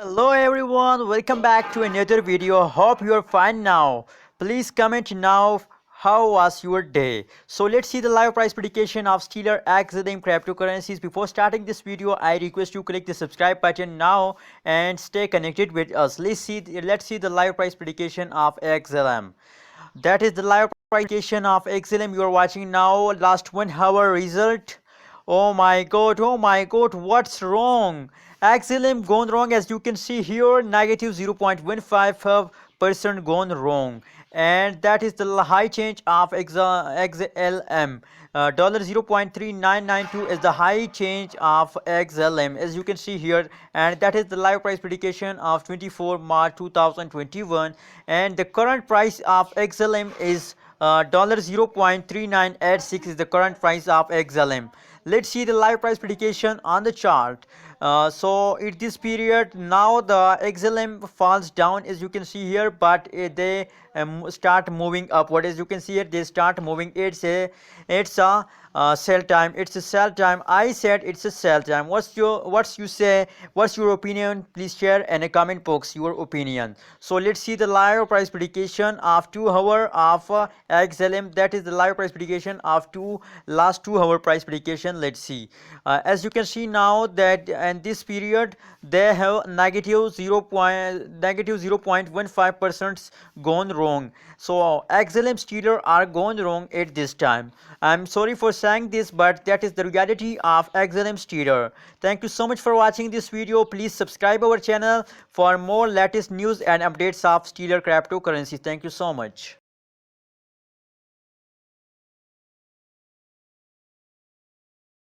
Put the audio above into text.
Hello everyone, welcome back to another video. Hope you are fine now. Please comment now how was your day. So let's see the live price prediction of Stellar XLM cryptocurrencies. Before starting this video, I request you click the subscribe button now and stay connected with us. Let's see the live price prediction of XLM. That is the live prediction of XLM you are watching now. Last 1 hour result. Oh my god, what's wrong? XLM gone wrong, as you can see here, negative 0.155% gone wrong. And that is the high change of XLM. Dollar 0.3992 is the high change of XLM, as you can see here, and that is the live price prediction of 24 March 2021. And the current price of XLM is dollar 0.3986 is the current price of XLM. Let's see the live price prediction on the chart. So at this period now the XLM falls down, as you can see here, but they start moving upward. As you can see here, they start moving. It's a sell time. It's a sell time. I said it's a sell time. What's you say? What's your opinion? Please share in a comment box your opinion. So let's see the live price prediction of 2 hour of XLM. That is the live price prediction of last 2 hour price prediction. Let's see. As you can see now that in this period they have negative 0.15% gone wrong. So XLM Steeler are gone wrong at this time. I'm sorry for saying this, but that is the reality of XLM Steeler. Thank you so much for watching this video. Please subscribe our channel for more latest news and updates of Steeler cryptocurrency. Thank you so much.